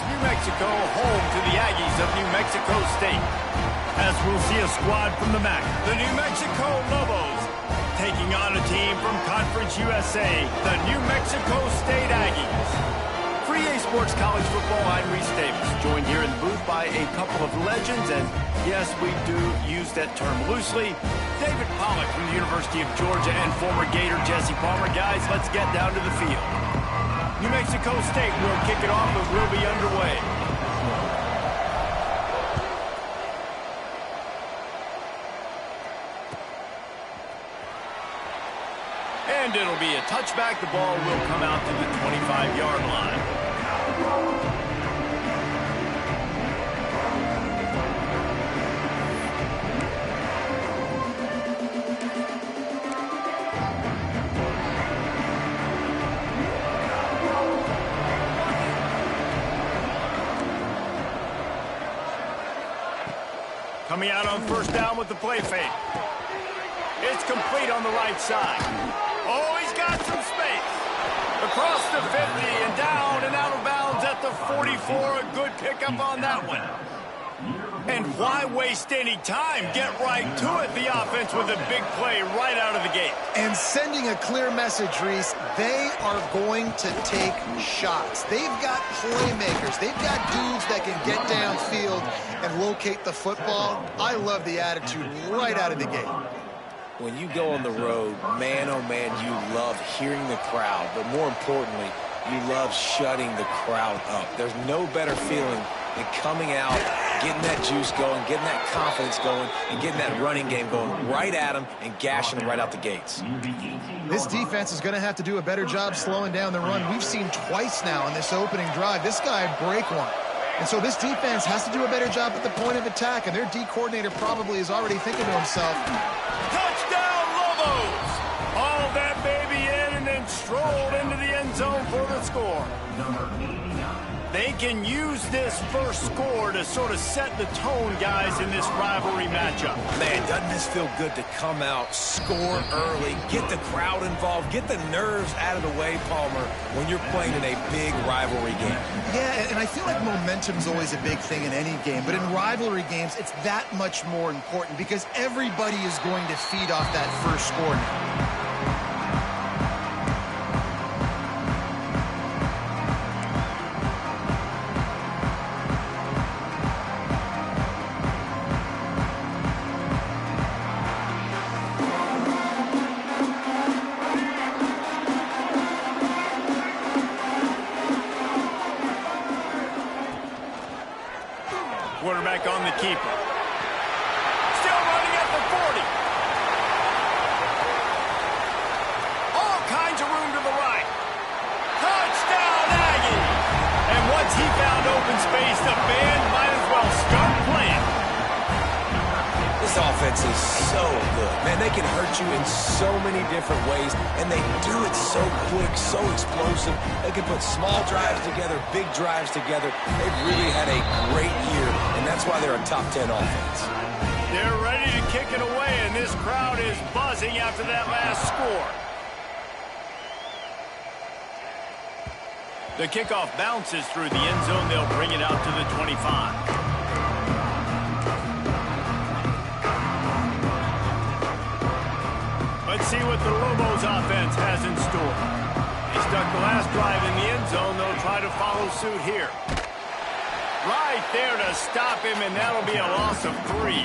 New Mexico home to the Aggies of New Mexico State. As we'll see a squad from the MAC. The New Mexico Lobos taking on a team from Conference USA, the New Mexico State Aggies. For EA Sports College Football, I'm Reese Davis, joined here in the booth by a couple of legends, and yes, we do use that term loosely. David Pollock from the University of Georgia and former Gator Jesse Palmer. Guys, let's get down to the field. New Mexico State will kick it off and will be underway. And it'll be a touchback. The ball will come out to the 25-yard line. Coming out on first down with the play fake. It's complete on the right side. Oh, he's got some space. Across the 50 and down and out of bounds at the 44. A good pickup on that one. And why waste any time? Get right to it, the offense, with a big play right out of the gate. And sending a clear message, Reese, they are going to take shots. They've got playmakers. They've got dudes that can get downfield and locate the football. I love the attitude right out of the gate. When you go on the road, man, oh man, you love hearing the crowd. But more importantly, you love shutting the crowd up. There's no better feeling than coming out, getting that juice going, getting that confidence going, and getting that running game going right at them and gashing them right out the gates. This defense is going to have to do a better job slowing down the run. We've seen twice now in this opening drive. This guy break one. And so this defense has to do a better job at the point of attack, and their D coordinator probably is already thinking to himself, touchdown, Lobos! Hauled that baby in and then strolled into the end zone for the score. They can use this first score to sort of set the tone, guys, in this rivalry matchup. Man, doesn't this feel good to come out, score early, get the crowd involved, get the nerves out of the way, Palmer, when you're playing in a big rivalry game. Yeah, and I feel like momentum's always a big thing in any game, but in rivalry games, it's that much more important because everybody is going to feed off that first score now. Quarterback on the keeper. Still running at the 40. All kinds of room to the right. Touchdown, Aggies! And once he found open space, the band might as well start playing. This offense is so good. Man, they can hurt you in so many different ways, and they do it so quick, so explosive. They can put small drives together, big drives together. They've really had a great year, and that's why they're a top 10 offense. They're ready to kick it away, and this crowd is buzzing after that last score. The kickoff bounces through the end zone. They'll bring it out to the 25. Let's see what the Lobos offense has in store. They stuck the last drive in the end zone. They'll try to follow suit here. Right there to stop him, and that'll be a loss of 3.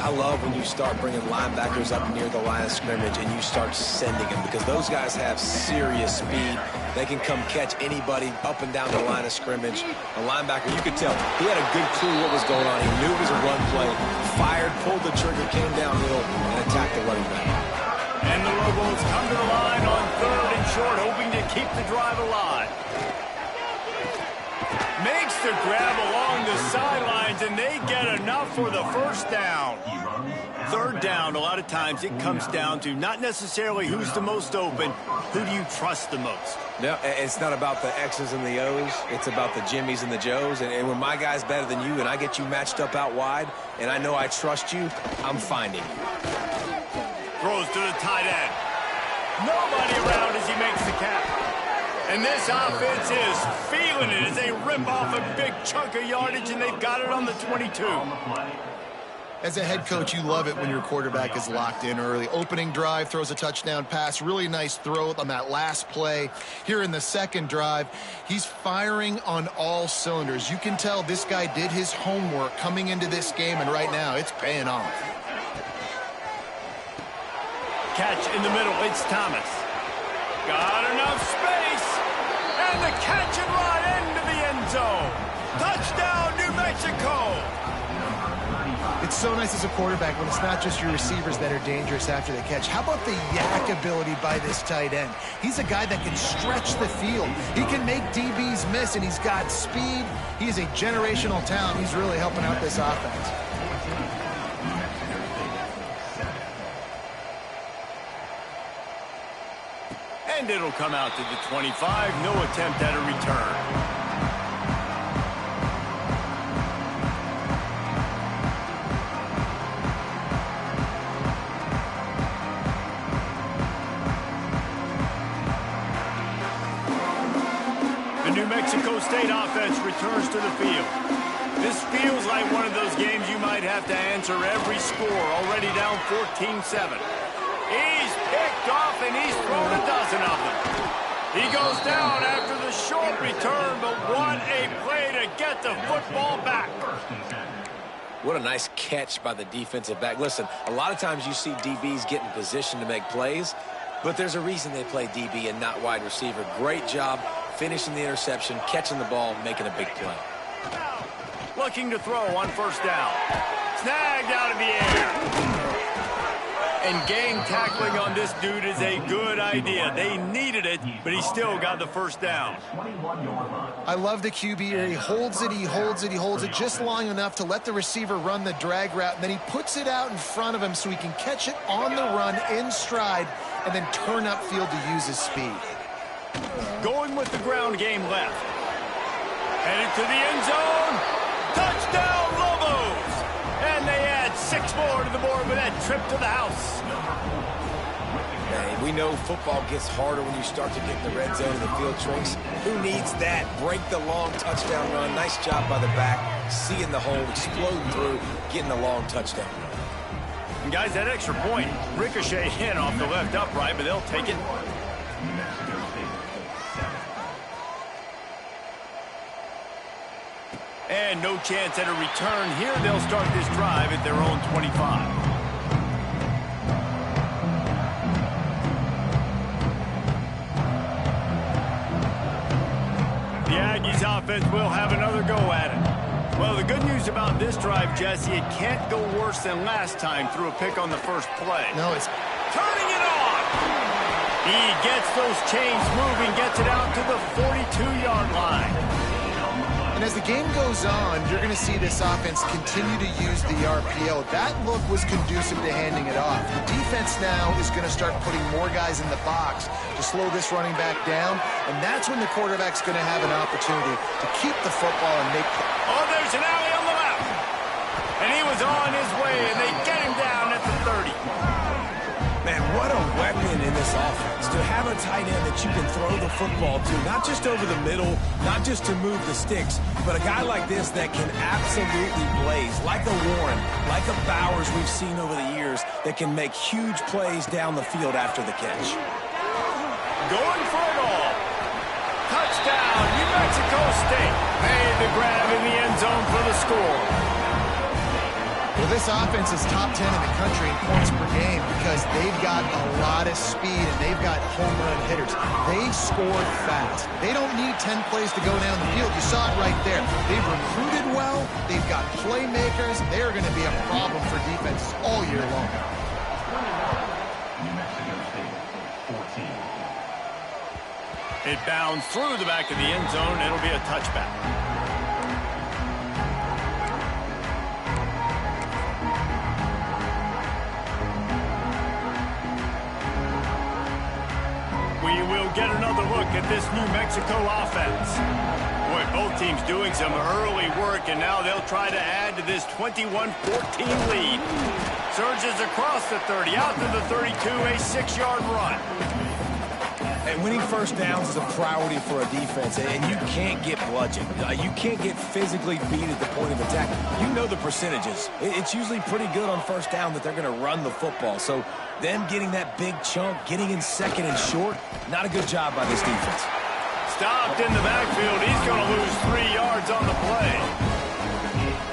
I love when you start bringing linebackers up near the line of scrimmage and you start sending them because those guys have serious speed. They can come catch anybody up and down the line of scrimmage. A linebacker, you could tell, he had a good clue what was going on. He knew it was a run play, fired, pulled the trigger, came downhill, and attacked the running back. And the Lobos come to the line on 3rd and short, hoping to keep the drive alive. Makes the grab along the sidelines, and they get enough for the first down. 3rd down, a lot of times it comes down to not necessarily who's the most open, who do you trust the most? No, it's not about the X's and the O's. It's about the Jimmies and the Joes. And when my guy's better than you and I get you matched up out wide and I know I trust you, I'm finding you. Throws to the tight end. Nobody around as he makes the catch. And this offense is feeling it as they rip rip off a big chunk of yardage, and they've got it on the 22. As a head coach, you love it when your quarterback is locked in early. Opening drive, throws a touchdown pass. Really nice throw on that last play. Here in the second drive, he's firing on all cylinders. You can tell this guy did his homework coming into this game, and right now it's paying off. Catch in the middle. It's Thomas. Got enough space. And the catch and run into the end zone. Touchdown, New Mexico. It's so nice as a quarterback when it's not just your receivers that are dangerous after the catch. How about the yak ability by this tight end? He's a guy that can stretch the field. He can make DBs miss, and he's got speed. He is a generational talent. He's really helping out this offense. And it'll come out to the 25. No attempt at a return. New Mexico State offense returns to the field. This feels like one of those games you might have to answer every score. Already down 14-7. He's picked off, and he's thrown a dozen of them. He goes down after the short return, but what a play to get the football back. What a nice catch by the defensive back. Listen, a lot of times you see DBs get in position to make plays, but there's a reason they play DB and not wide receiver. Great job finishing the interception, catching the ball, making a big play. Looking to throw on first down. Snagged out of the air. And game tackling on this dude is a good idea. They needed it, but he still got the first down. I love the QB here. He holds it, he holds it, he holds it just long enough to let the receiver run the drag route, and then he puts it out in front of him so he can catch it on the run in stride and then turn upfield to use his speed. Going with the ground game left. Headed to the end zone. Touchdown, Lobos! And they add 6 more to the board with that trip to the house. Hey, we know football gets harder when you start to get in the red zone and the field tricks. Who needs that? Break the long touchdown run. Nice job by the back. Seeing the hole, exploding through, getting a long touchdown run. And guys, that extra point, ricochet in off the left upright, but they'll take it. And no chance at a return here. They'll start this drive at their own 25. The Aggies offense will have another go at it. Well, the good news about this drive, Jesse, it can't go worse than last time through a pick on the first play. No, it's turning it on. He gets those chains moving, gets it out to the 42-yard line. And as the game goes on, you're going to see this offense continue to use the RPO. That look was conducive to handing it off. The defense now is going to start putting more guys in the box to slow this running back down, and that's when the quarterback's going to have an opportunity to keep the football and make... Oh, there's an alley on the left. And he was on his way, and they get him down at the 30. Man, what a weapon in this offense. To have a tight end that you can throw the football to, not just over the middle, not just to move the sticks, but a guy like this that can absolutely blaze, like a Warren, like a Bowers we've seen over the years, that can make huge plays down the field after the catch. Going for it all. Touchdown, New Mexico State. Made the grab in the end zone for the score. Well, this offense is top 10 in the country in points per game because they've got a lot of speed and they've got home run hitters. They score fast. They don't need 10 plays to go down the field. You saw it right there. They've recruited well. They've got playmakers. They're going to be a problem for defenses all year long. It bounds through the back of the end zone. It'll be a touchback. We will get another look at this New Mexico offense. Boy, both teams doing some early work, and now they'll try to add to this 21-14 lead. Surges across the 30, out to the 32, a 6-yard run. And winning first downs is a priority for a defense, and you can't get bludgeoned. You can't get physically beat at the point of attack. You know the percentages. It's usually pretty good on first down that they're going to run the football. So them getting that big chunk, getting in second and short, not a good job by this defense. Stopped in the backfield. He's going to lose 3 yards on the play.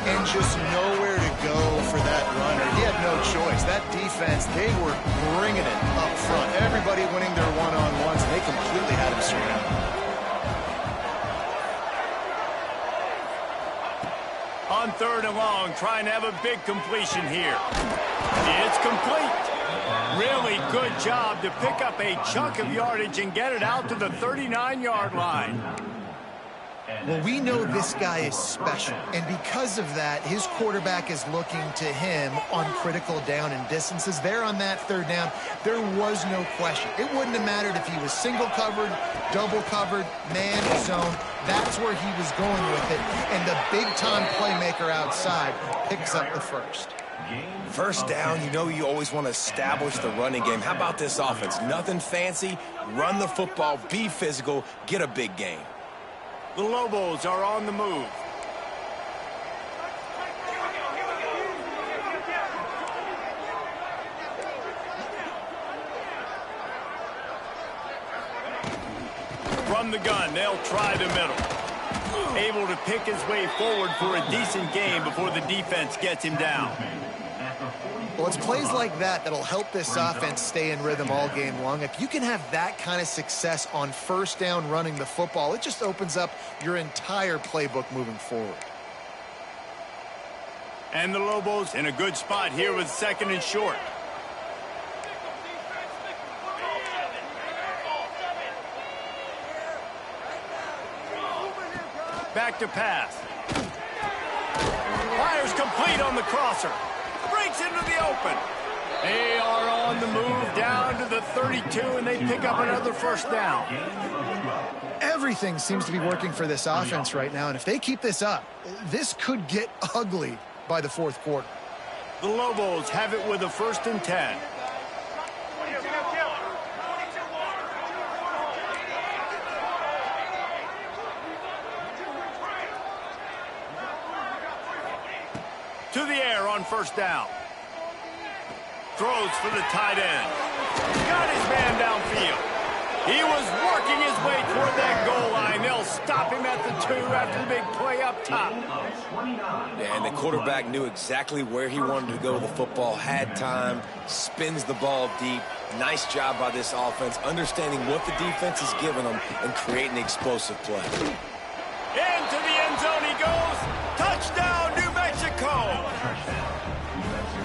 And just nowhere to go for that runner. He had no choice. That defense, they were bringing it up front. Everybody winning their one-on-ones, and they completely had him surrounded. On 3rd and long, trying to have a big completion here. It's complete. Really good job to pick up a chunk of yardage and get it out to the 39-yard line. Well, we know this guy is special, and because of that, his quarterback is looking to him on critical down and distances. There on that 3rd down, there was no question. It wouldn't have mattered if he was single covered, double covered, man, zone. That's where he was going with it, and the big-time playmaker outside picks up the first. First down, you know you always want to establish the running game. How about this offense? Nothing fancy. Run the football, be physical, get a big gain. The Lobos are on the move. From the gun, they'll try the middle. Able to pick his way forward for a decent gain before the defense gets him down. Well, it's plays like that that'll help this offense stay in rhythm all game long. If you can have that kind of success on first down running the football, it just opens up your entire playbook moving forward. And the Lobos in a good spot here with 2nd and short. Back to pass. Fires complete on the crosser. Breaks into the open. They are on the move down to the 32, and they pick up another first down. Everything seems to be working for this offense right now, and if they keep this up, this could get ugly by the 4th quarter. The Lobos have it with a 1st and 10. To the air on first down. Throws for the tight end. Got his man downfield. He was working his way toward that goal line. They'll stop him at the 2 after the big play up top. Yeah, and the quarterback knew exactly where he wanted to go with the football, had time, spins the ball deep. Nice job by this offense, understanding what the defense is giving them and creating explosive play. Into the end zone he goes. Touchdown, New Mexico.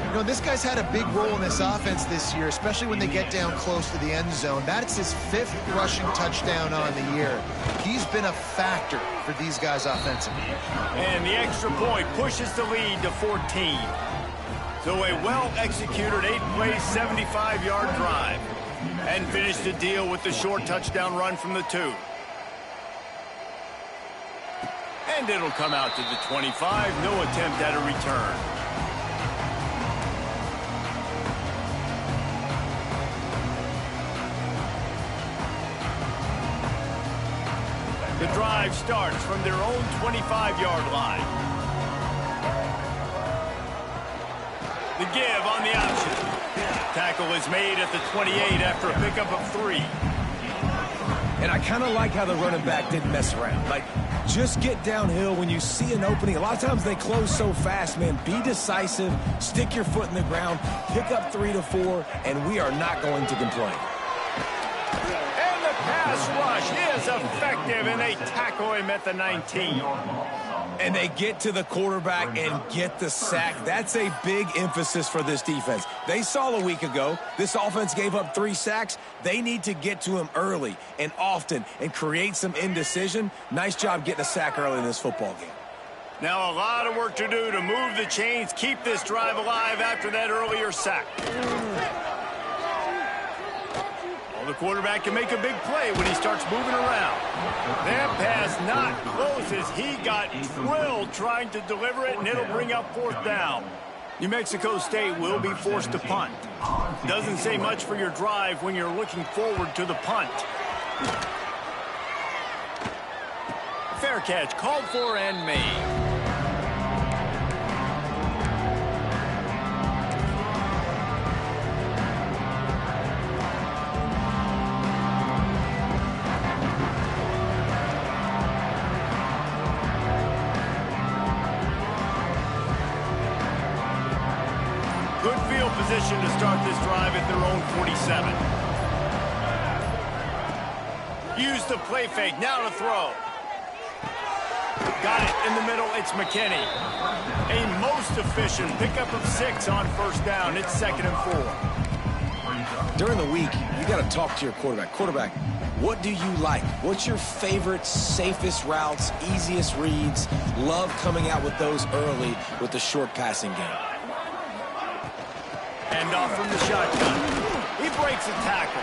You know, this guy's had a big role in this offense this year, especially when they get down close to the end zone. That's his 5th rushing touchdown on the year. He's been a factor for these guys offensively. And the extra point pushes the lead to 14. So a well-executed 8-play, 75-yard drive. And finish the deal with the short touchdown run from the 2. And it'll come out to the 25. No attempt at a return. The drive starts from their own 25-yard line. The give on the option. Tackle is made at the 28 after a pickup of 3. And I kind of like how the running back didn't mess around. Like, just get downhill when you see an opening. A lot of times they close so fast, man. Be decisive, stick your foot in the ground, pick up 3 to 4, and we are not going to complain. Pass rush is effective, and they tackle him at the 19. And they get to the quarterback and get the sack. That's a big emphasis for this defense. They saw a week ago, this offense gave up 3 sacks. They need to get to him early and often and create some indecision. Nice job getting a sack early in this football game. Now a lot of work to do to move the chains, keep this drive alive after that earlier sack. The quarterback can make a big play when he starts moving around. That pass not close as he got drilled trying to deliver it, and it'll bring up 4th down. New Mexico State will be forced to punt. Doesn't say much for your drive when you're looking forward to the punt. Fair catch, called for and made. Good field position to start this drive at their own 47. Use the play fake, now to throw. Got it in the middle, it's McKinney. A most efficient pickup of 6 on first down. It's 2nd and 4. During the week, you got to talk to your quarterback. Quarterback, what do you like? What's your favorite, safest routes, easiest reads? Love coming out with those early with the short passing game. And off from the shotgun. He breaks a tackle.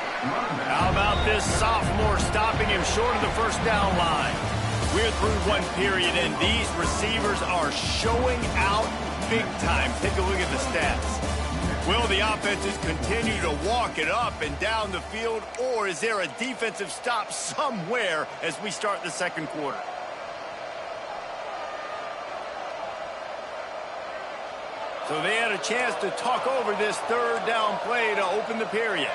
How about this sophomore stopping him short of the first down line? We're through one period, and these receivers are showing out big time. Take a look at the stats. Will the offenses continue to walk it up and down the field, or is there a defensive stop somewhere as we start the second quarter? So they had a chance to talk over this third down play to open the period.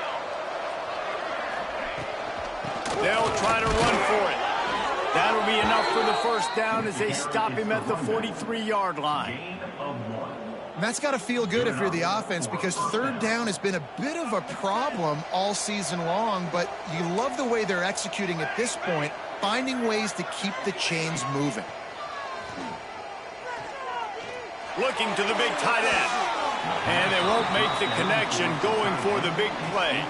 They'll try to run for it. That'll be enough for the first down as they stop him at the 43-yard line. And that's got to feel good if you're the offense, because third down has been a bit of a problem all season long, but you love the way they're executing at this point, finding ways to keep the chains moving. Looking to the big tight end. And they won't make the connection, going for the big play.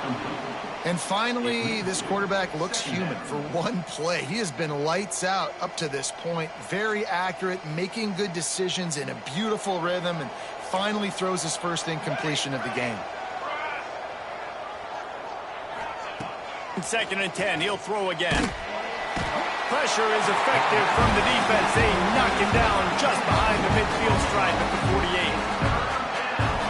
And finally, this quarterback looks human for one play. He has been lights out up to this point. Very accurate, making good decisions in a beautiful rhythm, and finally throws his first incompletion of the game. 2nd and 10, he'll throw again. Pressure is effective from the defense. They knock him down just behind the midfield stripe at the 48.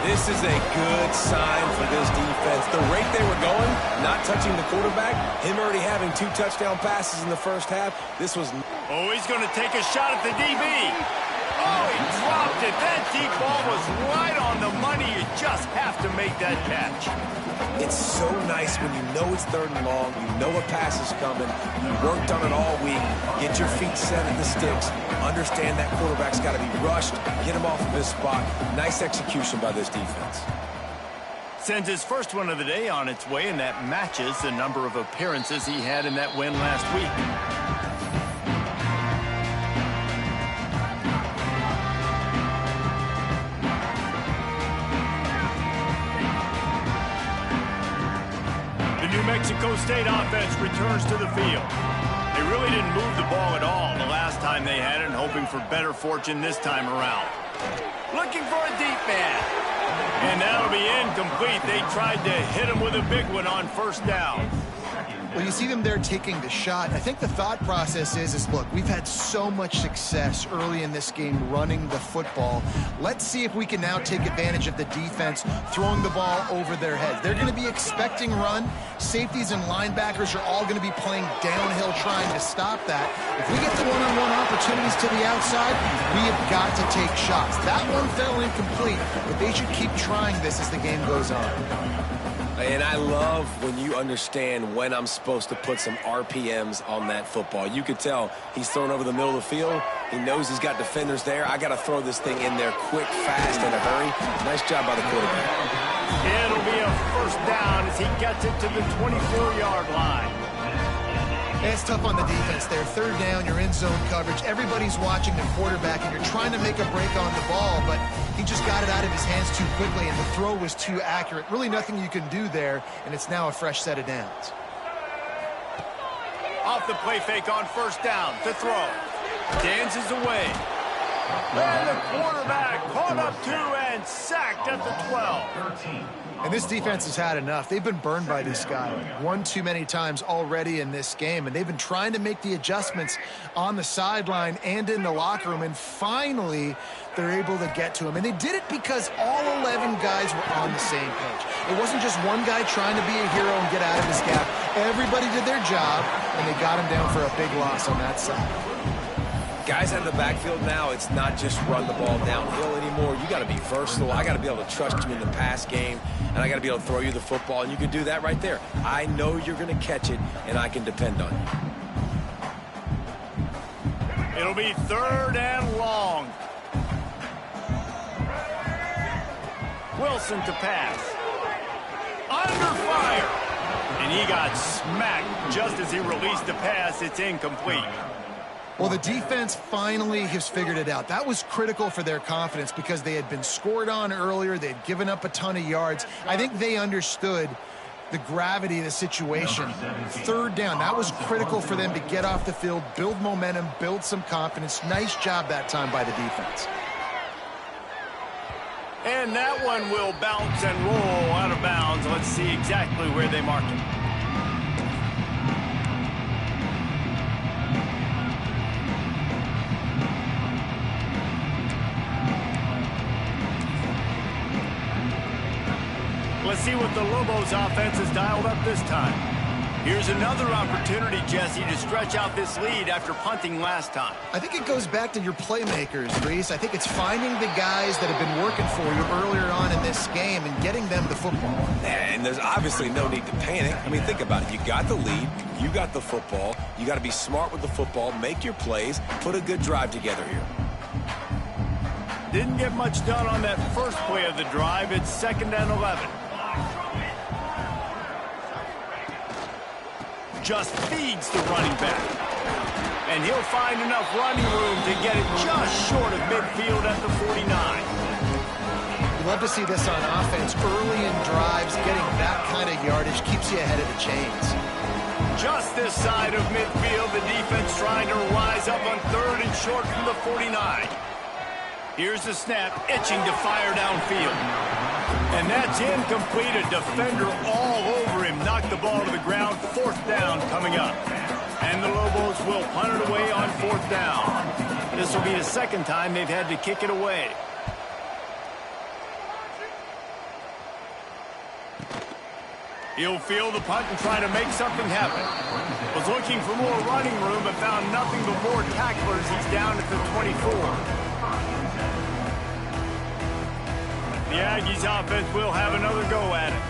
This is a good sign for this defense. The rate they were going, not touching the quarterback, him already having 2 touchdown passes in the first half, this was... Oh, he's going to take a shot at the DB. Oh, he dropped it. That deep ball was right on the money. You just have to make that catch. It's so nice when you know it's 3rd and long, you know a pass is coming, you worked on it all week, get your feet set at the sticks, understand that quarterback's got to be rushed, get him off of his spot. Nice execution by this defense. Sends his first one of the day on its way, and that matches the number of appearances he had in that win last week. New Mexico State offense returns to the field. They really didn't move the ball at all the last time they had it, and hoping for better fortune this time around. Looking for a deep man. And that'll be incomplete. They tried to hit him with a big one on first down. Well, you see them there taking the shot. I think the thought process is look, we've had so much success early in this game running the football. Let's see if we can now take advantage of the defense throwing the ball over their heads. They're going to be expecting run. Safeties and linebackers are all going to be playing downhill trying to stop that. If we get the one-on-one opportunities to the outside, we have got to take shots. That one fell incomplete, but they should keep trying this as the game goes on. And I love when you understand when I'm supposed to put some RPMs on that football. You could tell he's thrown over the middle of the field. He knows he's got defenders there. I got to throw this thing in there quick, fast, in a hurry. Nice job by the quarterback. It'll be a first down as he gets it to the 24-yard line. It's tough on the defense there. Third down, you're in zone coverage. Everybody's watching the quarterback, and you're trying to make a break on the ball, but he just got it out of his hands too quickly, and the throw was too accurate. Really nothing you can do there, and it's now a fresh set of downs. Off the play fake on first down to throw. Dances away. And the quarterback caught up 2 and sacked at the 12. And this defense has had enough. They've been burned by this guy one too many times already in this game, and they've been trying to make the adjustments on the sideline and in the locker room, and finally they're able to get to him. And they did it because all 11 guys were on the same page. It wasn't just one guy trying to be a hero and get out of his gap. Everybody did their job, and they got him down for a big loss on that side. Guys out of the backfield now, it's not just run the ball downhill anymore. You got to be versatile. I got to be able to trust you in the pass game, and I got to be able to throw you the football, and you can do that right there. I know you're going to catch it, and I can depend on you. It'll be 3rd and long. Wilson to pass. Under fire. And he got smacked just as he released the pass. It's incomplete. Well, the defense finally has figured it out. That was critical for their confidence because they had been scored on earlier. They had given up a ton of yards. I think they understood the gravity of the situation. 3rd down, that was critical for them to get off the field, build momentum, build some confidence. Nice job that time by the defense. And that one will bounce and roll out of bounds. Let's see exactly where they mark it. Let's see what the Lobos offense has dialed up this time. Here's another opportunity, Jesse, to stretch out this lead after punting last time. I think it goes back to your playmakers, Reese. I think it's finding the guys that have been working for you earlier on in this game and getting them the football. And there's obviously no need to panic. I mean, think about it. You got the lead. You got the football. You got to be smart with the football, make your plays, put a good drive together here. Didn't get much done on that first play of the drive. It's 2nd and 11. Just feeds the running back. And he'll find enough running room to get it just short of midfield at the 49. You love to see this on offense. Early in drives, getting that kind of yardage keeps you ahead of the chains. Just this side of midfield, the defense trying to rise up on 3rd and short from the 49. Here's the snap, itching to fire downfield. And that's incomplete. A defender all over him. Knocked the ball to the ground. 4th down coming up. And the Lobos will punt it away on 4th down. This will be the 2nd time they've had to kick it away. He'll field the punt and try to make something happen. Was looking for more running room, but found nothing but more tacklers. He's down at the 24. The Aggies offense will have another go at it.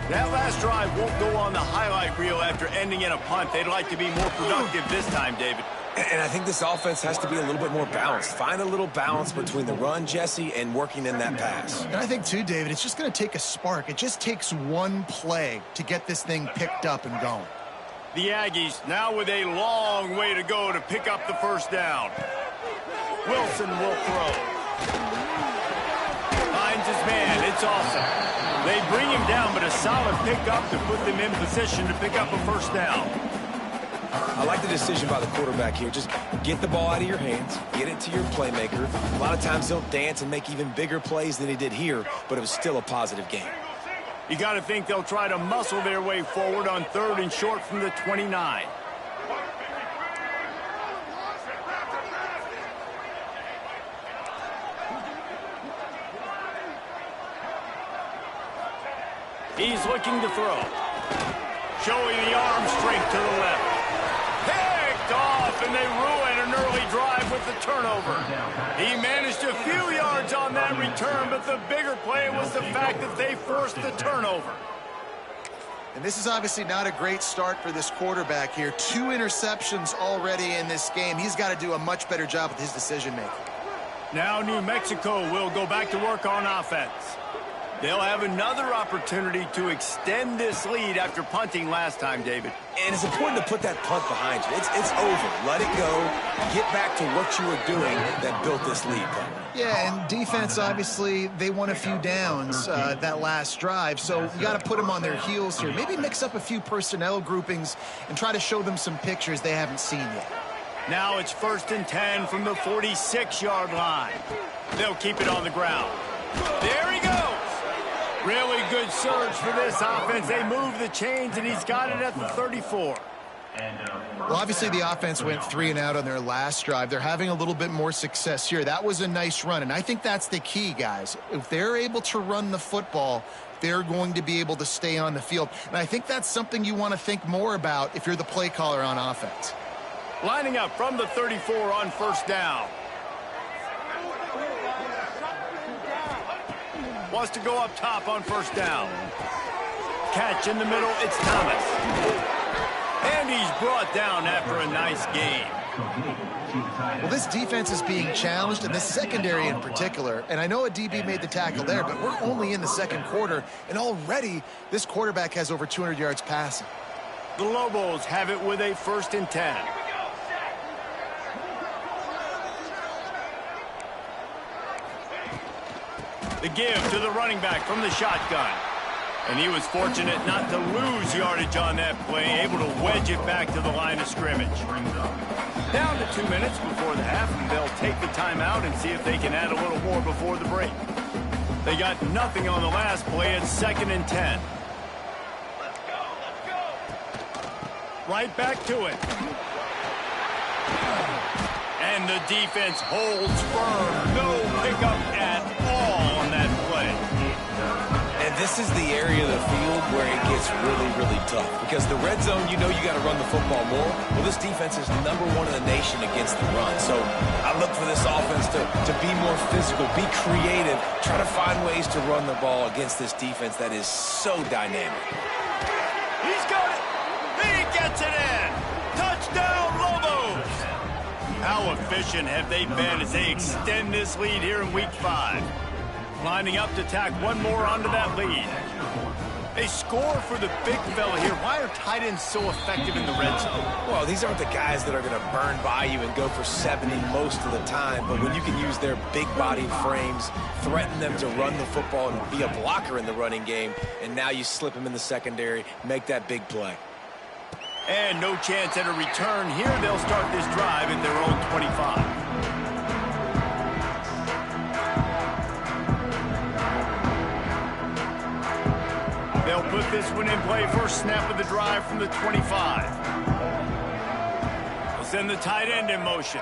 That last drive won't go on the highlight reel after ending in a punt. They'd like to be more productive this time, David. And I think this offense has to be a little bit more balanced. Find a little balance between the run, Jesse, and working in that pass. And I think, too, David, it's just going to take a spark. It just takes one play to get this thing picked up and going. The Aggies now with a long way to go to pick up the 1st down. Wilson will throw. Finds his man. It's awesome. They bring him down, but a solid pickup to put them in position to pick up a 1st down. I like the decision by the quarterback here. Just get the ball out of your hands, get it to your playmaker. A lot of times he'll dance and make even bigger plays than he did here, but it was still a positive game. You got to think they'll try to muscle their way forward on 3rd and short from the 29. He's looking to throw. Showing the arm strength to the left. Picked off, and they ruin an early drive with the turnover. He managed a few yards on that return, but the bigger play was the fact that they forced the turnover. And this is obviously not a great start for this quarterback here. 2 interceptions already in this game. He's got to do a much better job with his decision-making. Now New Mexico will go back to work on offense. They'll have another opportunity to extend this lead after punting last time, David. And it's important to put that punt behind you. It's over. Let it go. Get back to what you were doing that built this lead. Yeah, and defense, obviously, they won a few downs that last drive, so you got to put them on their heels here. Maybe mix up a few personnel groupings and try to show them some pictures they haven't seen yet. Now it's 1st and 10 from the 46-yard line. They'll keep it on the ground. There he goes. Really good surge for this offense. They move the chains, and he's got it at the 34. Well, obviously the offense went 3 and out on their last drive. They're having a little bit more success here. That was a nice run, and I think that's the key, guys. If they're able to run the football, they're going to be able to stay on the field. And I think that's something you want to think more about if you're the play caller on offense. Lining up from the 34 on first down. Wants to go up top on first down. Catch in the middle, it's Thomas. And he's brought down after a nice game. Well, this defense is being challenged, and this secondary in particular. And I know a DB made the tackle there, but we're only in the second quarter, and already this quarterback has over 200 yards passing. The Lobos have it with a 1st and 10. The give to the running back from the shotgun. And he was fortunate not to lose yardage on that play, able to wedge it back to the line of scrimmage. Down to 2 minutes before the half, and they'll take the timeout and see if they can add a little more before the break. They got nothing on the last play. It's 2nd and 10. Right back to it. And the defense holds firm. No pickup at all on that play. And this is the area of the field where it gets really, really tough. Because the red zone, you know you got to run the football more. Well, this defense is #1 in the nation against the run. So I look for this offense to be more physical, be creative, try to find ways to run the ball against this defense that is so dynamic. He's got it. He gets it in. Touchdown, Lobos. How efficient have they been as they extend this lead here in Week 5? Lining up to tack one more onto that lead. They score for the big fella here. Why are tight ends so effective in the red zone? Well, these aren't the guys that are going to burn by you and go for 70 most of the time. But when you can use their big-bodied frames, threaten them to run the football and be a blocker in the running game, and now you slip them in the secondary, make that big play. And no chance at a return here. They'll start this drive at their own 25. They'll put this one in play. First snap of the drive from the 25. They'll send the tight end in motion.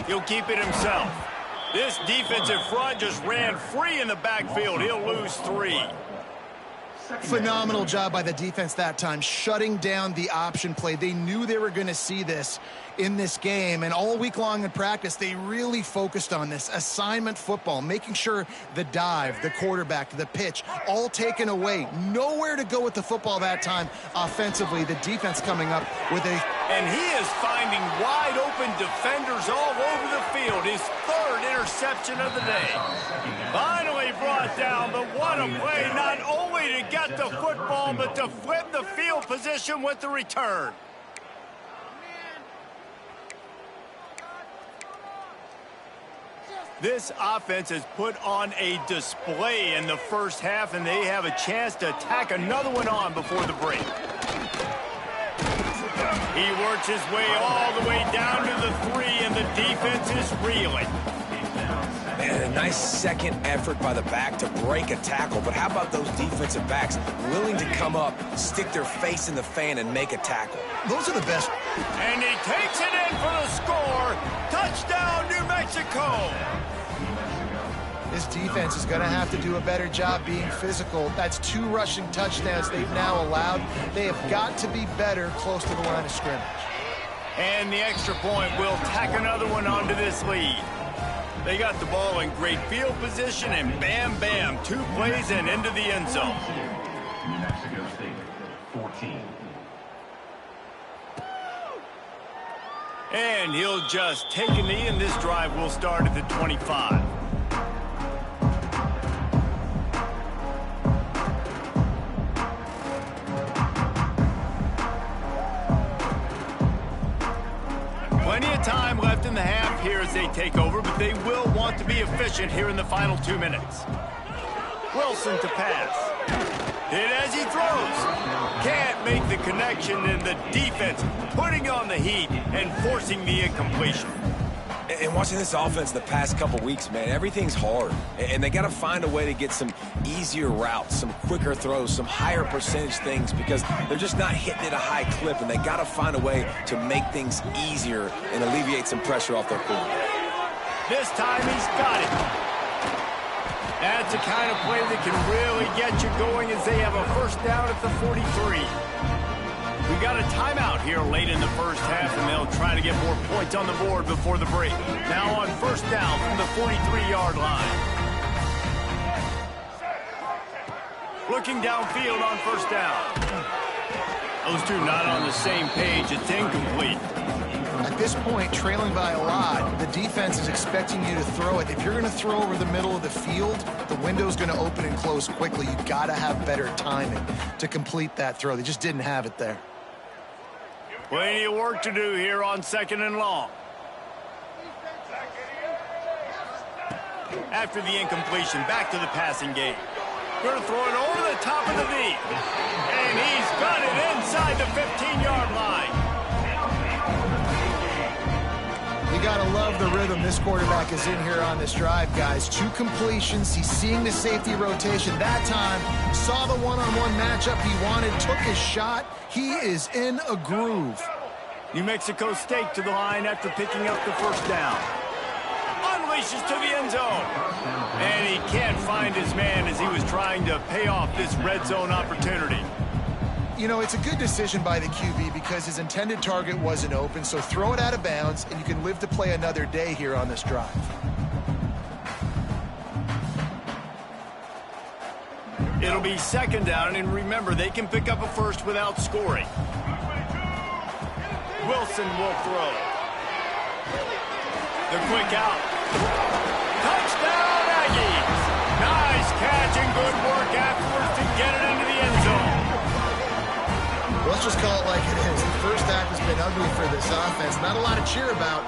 He'll keep it himself. This defensive front just ran free in the backfield. He'll lose 3. Phenomenal job by the defense that time, shutting down the option play. They knew they were going to see this in this game, and all week long in practice, they really focused on this assignment football, making sure the dive, the quarterback, the pitch, all taken away. Nowhere to go with the football that time offensively. The defense coming up with a... And he is finding wide open defenders all over the field. His 3rd interception of the day. Finally brought down, but what a play, not only to get the football, but to flip the field position with the return. This offense has put on a display in the first half, and they have a chance to tack another one on before the break. He works his way all the way down to the 3, and the defense is reeling. Man, a nice second effort by the back to break a tackle. But how about those defensive backs willing to come up, stick their face in the fan, and make a tackle? Those are the best. And he takes it in for the score. Touchdown, New Mexico. This defense is going to have to do a better job being physical. That's 2 rushing touchdowns they've now allowed. They have got to be better close to the line of scrimmage. And the extra point will tack another one onto this lead. They got the ball in great field position, and bam, bam, 2 plays and into the end zone. New Mexico State, 14. And he'll just take a knee, and this drive will start at the 25. Plenty of time left in the half here as they take over, but they will want to be efficient here in the final 2 minutes. Wilson to pass. Hit as he throws. Can't make the connection, and the defense putting on the heat and forcing the incompletion. And watching this offense the past couple weeks, man, everything's hard. And they got to find a way to get some easier routes, some quicker throws, some higher percentage things because they're just not hitting at a high clip, and they got to find a way to make things easier and alleviate some pressure off their quarterback. This time he's got it. That's the kind of play that can really get you going as they have a first down at the 43. We got a timeout here late in the first half, and they'll try to get more points on the board before the break. Now on first down from the 43-yard line. Looking downfield on first down. Those two not on the same page. It's incomplete. At this point, trailing by a lot, the defense is expecting you to throw it. If you're going to throw over the middle of the field, the window's going to open and close quickly. You've got to have better timing to complete that throw. They just didn't have it there. Plenty of work to do here on 2nd and long. After the incompletion, back to the passing game. Going to throw it over the top of the V. And he's got it inside the 15-yard line. You got to love the rhythm this quarterback is in here on this drive, guys. 2 completions. He's seeing the safety rotation. That time, saw the one-on-one matchup he wanted, took his shot. He is in a groove. New Mexico State to the line after picking up the first down. Unleashes to the end zone. And he can't find his man as he was trying to pay off this red zone opportunity. You know, it's a good decision by the QB because his intended target wasn't open, so throw it out of bounds, and you can live to play another day here on this drive. It'll be 2nd down, and remember, they can pick up a first without scoring. Wilson will throw. The quick out. Touchdown, Aggies! Nice catch and good work afterwards to get it into the end zone. Let's just call it like it is. The first half has been ugly for this offense. Not a lot to cheer about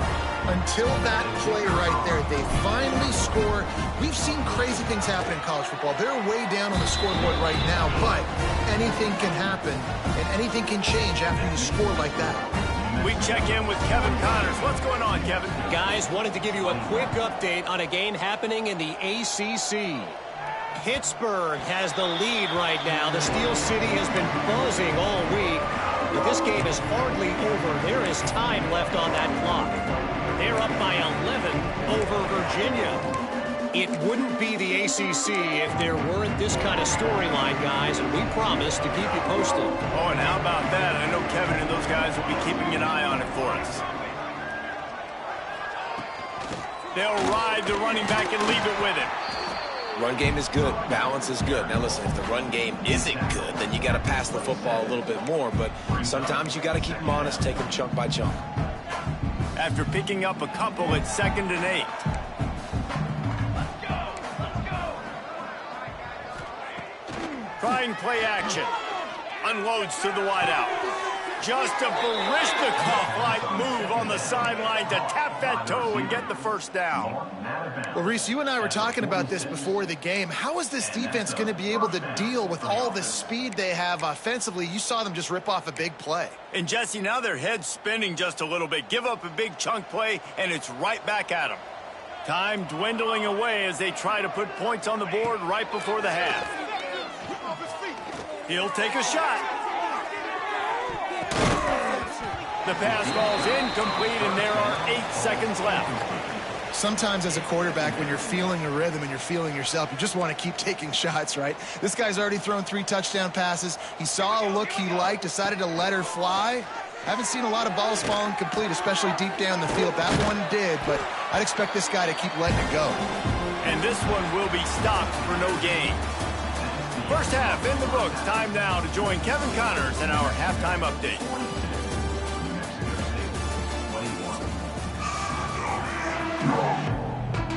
until that play right there. They finally score. We've seen crazy things happen in college football. They're way down on the scoreboard right now, but anything can happen, and anything can change after you score like that. We check in with Kevin Connors. What's going on, Kevin? Guys, wanted to give you a quick update on a game happening in the ACC. Pittsburgh has the lead right now. The Steel City has been buzzing all week, but this game is hardly over. There is time left on that clock. They're up by 11 over Virginia. It wouldn't be the ACC if there weren't this kind of storyline, guys, and we promise to keep you posted. Oh, and how about that? I know Kevin and those guys will be keeping an eye on it for us. They'll ride the running back and leave it with him. Run game is good. Balance is good. Now, listen, if the run game isn't good, then you got to pass the football a little bit more. But sometimes you got to keep them honest, take them chunk by chunk. After picking up a couple at 2nd and 8. Trying play action. Unloads to the wideout. Just a Baryshnikov-like move on the sideline to tap that toe and get the first down. Well, Reese, you and I were talking about this before the game. How is this defense going to be able to deal with all the speed they have offensively? You saw them just rip off a big play. And, Jesse, now their head's spinning just a little bit. Give up a big chunk play, and it's right back at them. Time dwindling away as they try to put points on the board right before the half. He'll take a shot. The pass falls incomplete, and there are 8 seconds left. Sometimes as a quarterback, when you're feeling the rhythm and you're feeling yourself, you just want to keep taking shots, right? This guy's already thrown 3 touchdown passes. He saw a look he liked, decided to let her fly. Haven't seen a lot of balls falling complete, especially deep down the field. That one did, but I'd expect this guy to keep letting it go. And this one will be stopped for no gain. First half in the books. Time now to join Kevin Connors in our halftime update.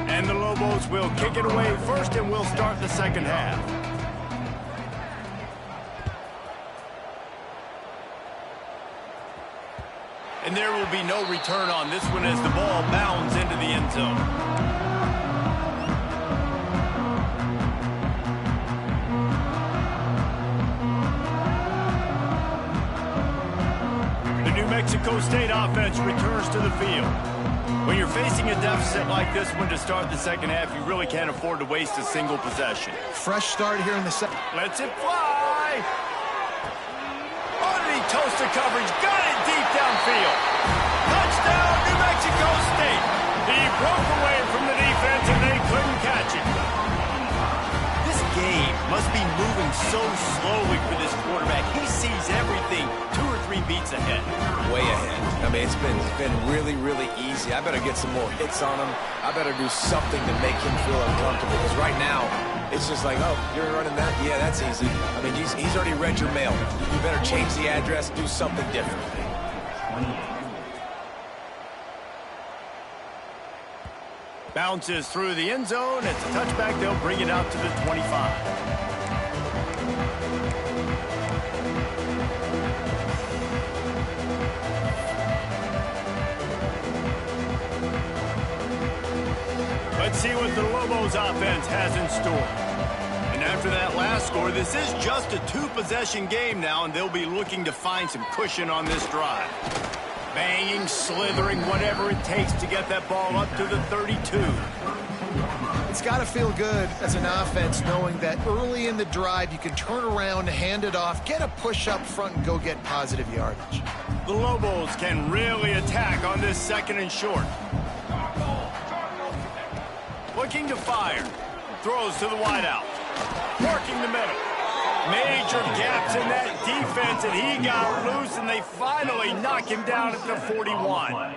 And the Lobos will kick it away first, and we'll start the second half. And there will be no return on this one as the ball bounds into the end zone. Mexico State offense returns to the field. When you're facing a deficit like this one to start the second half, you really can't afford to waste a single possession. Fresh start here in the second. Lets it fly. Underneath toaster coverage, got it deep downfield. Touchdown, New Mexico State. He broke away from the defense and they couldn't catch it. This game must be moving so slowly for this quarterback. He sees everything 2 or 3 beats ahead. Way ahead. I mean, it's been really, really easy. I better get some more hits on him. I better do something to make him feel uncomfortable. Because right now, it's just like, oh, you're running that? Yeah, that's easy. I mean, he's already read your mail. You better change the address, do something different. Bounces through the end zone. It's a touchback. They'll bring it out to the 25. Let's see what the Lobos offense has in store. And after that last score, this is just a 2-possession game now, and they'll be looking to find some cushion on this drive. Banging, slithering, whatever it takes to get that ball up to the 32. It's got to feel good as an offense knowing that early in the drive you can turn around, hand it off, get a push up front, and go get positive yardage. The Lobos can really attack on this 2nd and short. Looking to fire. Throws to the wideout. Working the middle. Major gaps in that defense, and he got loose, and they finally knock him down at the 41.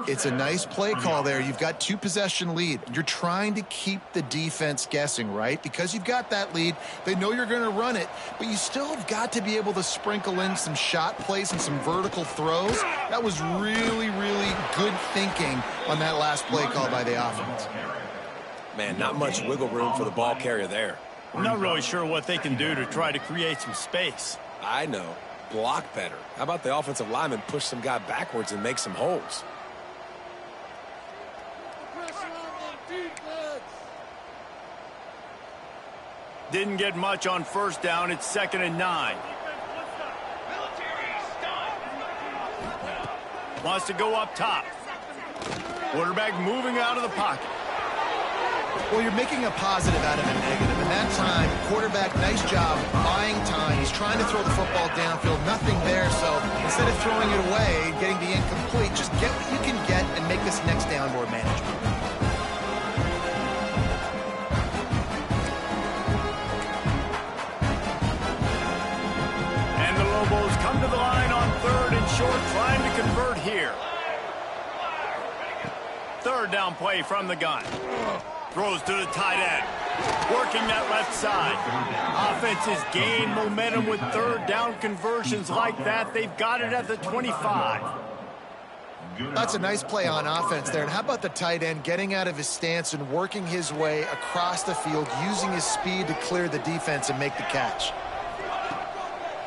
It's a nice play call there. You've got 2-possession lead. You're trying to keep the defense guessing, right? Because you've got that lead, they know you're going to run it, but you still have got to be able to sprinkle in some shot plays and some vertical throws. That was really, really good thinking on that last play call by the offense. Man, not much wiggle room for the ball carrier there. I'm not really sure what they can do to try to create some space. I know. Block better. How about the offensive lineman push some guy backwards and make some holes? Didn't get much on first down. It's 2nd and 9. Wants to go up top. Quarterback moving out of the pocket. Well, you're making a positive out of a negative. And that time, quarterback, nice job buying time. He's trying to throw the football downfield. Nothing there. So instead of throwing it away, getting the incomplete, just get what you can get and make this next down more manageable. And the Lobos come to the line on 3rd and short, trying to convert here. 3rd down play from the gun. Throws to the tight end. Working that left side. Offenses gain momentum with 3rd down conversions like that. They've got it at the 25. That's a nice play on offense there. And how about the tight end getting out of his stance and working his way across the field, using his speed to clear the defense and make the catch.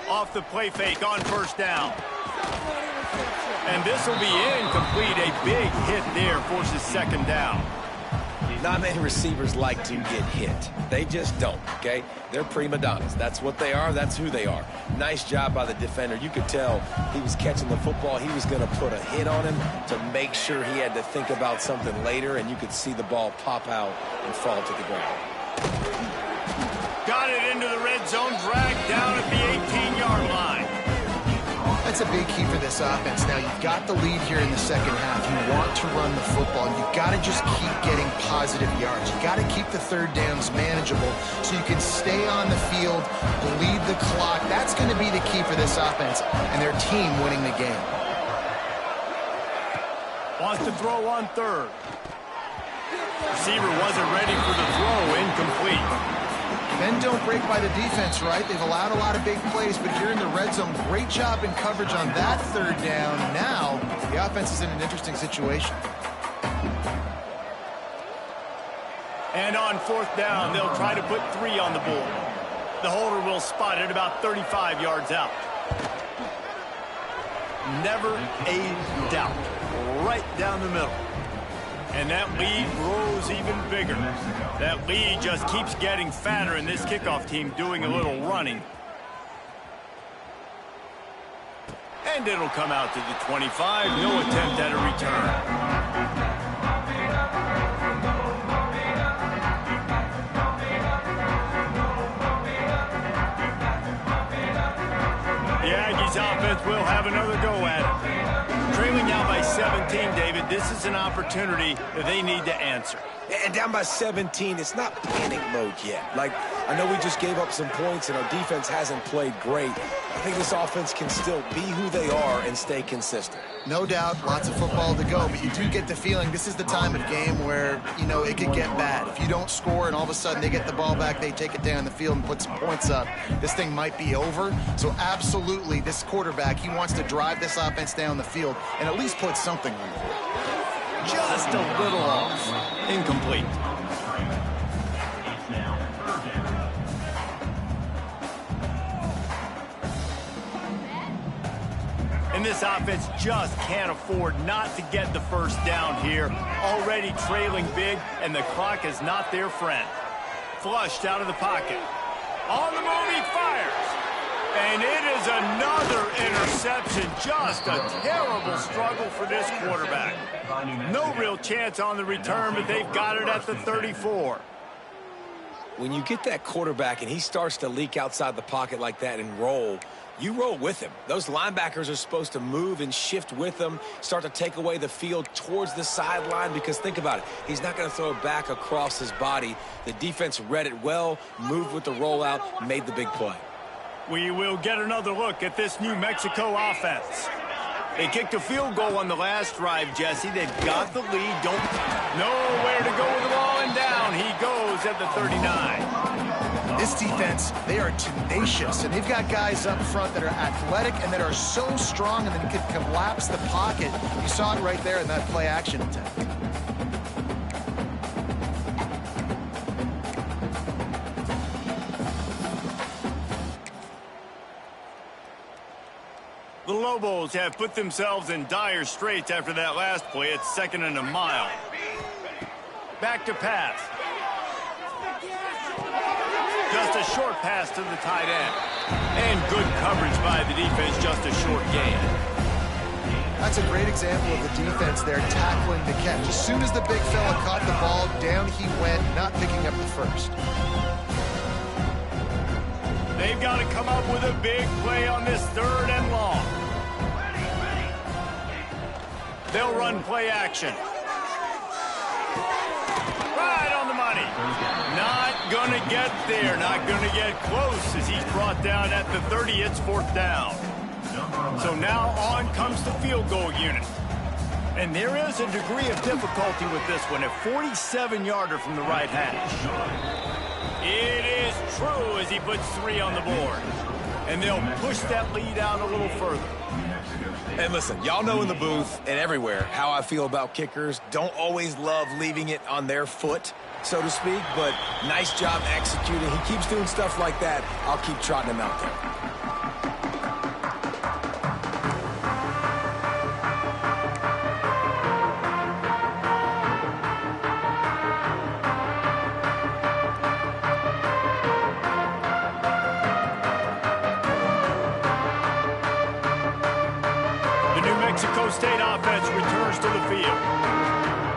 Off the play fake on 1st down. And this will be incomplete. A big hit there forces 2nd down. Not many receivers like to get hit. They just don't, okay? They're prima donnas. That's what they are. That's who they are. Nice job by the defender. You could tell he was catching the football. He was going to put a hit on him to make sure he had to think about something later, and you could see the ball pop out and fall to the ground. Got it into the red zone, dragged down at the 18-yard line. That's a big key for this offense. Now, you've got the lead here in the second half. You want to run the football. You've got to just keep getting positive yards. You've got to keep the 3rd downs manageable so you can stay on the field, bleed the clock. That's going to be the key for this offense and their team winning the game. Wants to throw on 3rd. Receiver wasn't ready for the throw, incomplete. Men don't break by the defense, right? They've allowed a lot of big plays, but here in the red zone, great job in coverage on that 3rd down. Now, the offense is in an interesting situation. And on 4th down, they'll try to put 3 on the board. The holder will spot it about 35 yards out. Never a doubt. Right down the middle. And that lead grows even bigger. That lead just keeps getting fatter, and this kickoff team doing a little running. And it'll come out to the 25. No attempt at a return. The Aggies offense will have another go at it. Trailing now by 17, David. This is an opportunity that they need to answer. And down by 17, it's not panic mode yet. Like, I know we just gave up some points and our defense hasn't played great. I think this offense can still be who they are and stay consistent. No doubt, lots of football to go, but you do get the feeling this is the time of game where, you know, it could get bad. If you don't score and all of a sudden they get the ball back, they take it down the field and put some points up, this thing might be over. So absolutely, this quarterback, he wants to drive this offense down the field and at least put something on the board. Just a little off. Incomplete. And this offense just can't afford not to get the first down here. Already trailing big, and the clock is not their friend. Flushed out of the pocket. On the move, he fires. And it is another interception. Just a terrible struggle for this quarterback. No real chance on the return, but they've got it at the 34. When you get that quarterback and he starts to leak outside the pocket like that and roll, you roll with him. Those linebackers are supposed to move and shift with him, start to take away the field towards the sideline, because think about it. He's not going to throw it back across his body. The defense read it well, moved with the rollout, made the big play. We will get another look at this New Mexico offense. They kicked a field goal on the last drive, Jesse. They've got the lead. Don't nowhere to go with the ball, and down he goes at the 39. This defense, they are tenacious, and they've got guys up front that are athletic and that are so strong and then can collapse the pocket. You saw it right there in that play action attempt. The Lobos have put themselves in dire straits after that last play. It's 2nd and a mile. Back to pass. Just a short pass to the tight end. And good coverage by the defense, just a short gain. That's a great example of the defense there tackling the catch. As soon as the big fella caught the ball, down he went, not picking up the first. They've got to come up with a big play on this 3rd and long. They'll run play action. Right on the money. Not going to get there. Not going to get close as he's brought down at the 30. It's 4th down. So now on comes the field goal unit. And there is a degree of difficulty with this one. A 47-yarder from the right hash. It is true as he puts 3 on the board. And they'll push that lead out a little further. And listen, y'all know in the booth and everywhere how I feel about kickers. Don't always love leaving it on their foot, so to speak, but nice job executing. He keeps doing stuff like that. I'll keep trotting him out there. Mexico State offense returns to the field.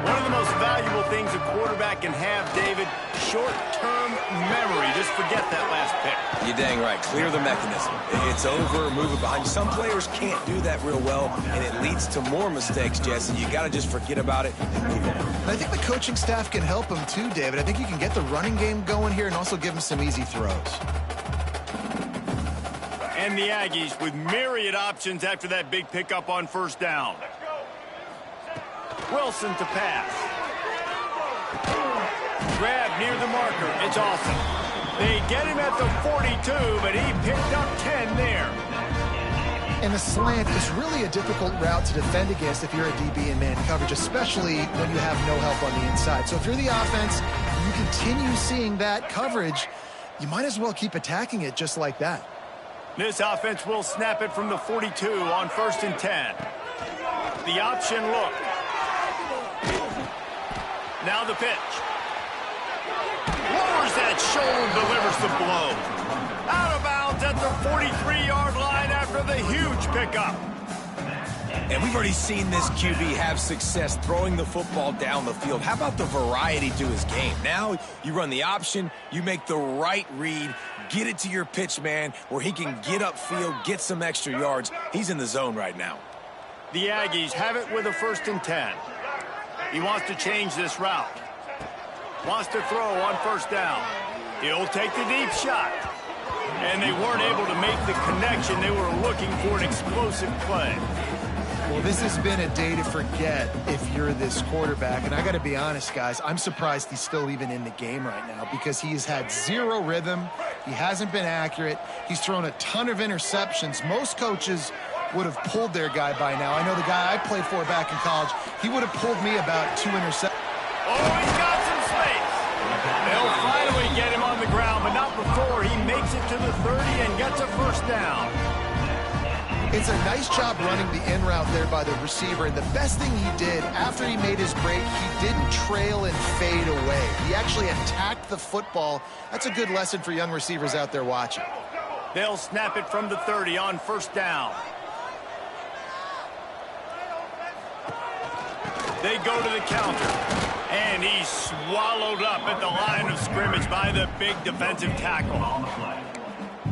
One of the most valuable things a quarterback can have, David, short-term memory. Just forget that last pick. You're dang right. Clear the mechanism. It's over, move it behind you. Some players can't do that real well, and it leads to more mistakes, Jesse. You got to just forget about it and move on. And I think the coaching staff can help him too, David. I think you can get the running game going here and also give him some easy throws. And the Aggies with myriad options after that big pickup on 1st down. Wilson to pass. Grab near the marker. It's awesome. They get him at the 42, but he picked up 10 there. And the slant is really a difficult route to defend against if you're a DB in man coverage, especially when you have no help on the inside. So if you're the offense, you continue seeing that coverage, you might as well keep attacking it just like that. This offense will snap it from the 42 on 1st and 10. The option look. Now the pitch. Lowers that shoulder, delivers the blow. Out of bounds at the 43-yard line after the huge pickup. And we've already seen this QB have success throwing the football down the field. How about the variety to his game? Now you run the option, you make the right read, get it to your pitch man where he can get upfield, get some extra yards. He's in the zone right now. The Aggies have it with a 1st and 10. He wants to change this route. Wants to throw on 1st down. He'll take the deep shot. And they weren't able to make the connection. They were looking for an explosive play. Well, this has been a day to forget if you're this quarterback. And I got to be honest, guys, I'm surprised he's still even in the game right now because he has had 0 rhythm. He hasn't been accurate. He's thrown a ton of interceptions. Most coaches would have pulled their guy by now. I know the guy I played for back in college, he would have pulled me about 2 interceptions. Oh, he's got some space. They'll finally get him on the ground, but not before he makes it to the 30 and gets a 1st down. It's a nice job running the in route there by the receiver. And the best thing he did after he made his break, he didn't trail and fade away. He actually attacked the football. That's a good lesson for young receivers out there watching. They'll snap it from the 30 on 1st down. They go to the counter. And he's swallowed up at the line of scrimmage by the big defensive tackle.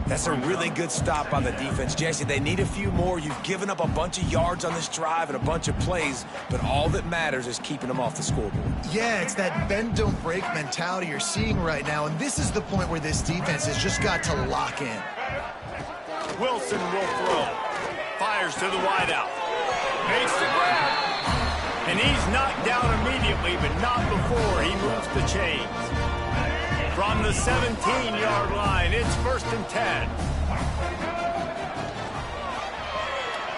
That's a really good stop on the defense, Jesse. They need a few more. You've given up a bunch of yards on this drive and a bunch of plays, but all that matters is keeping them off the scoreboard. Yeah, it's that bend, don't break mentality you're seeing right now, and this is the point where this defense has just got to lock in. Wilson will throw. Fires to the wideout. Makes the grab. And he's knocked down immediately, but not before he moves the chains. From the 17-yard line, it's 1st and 10.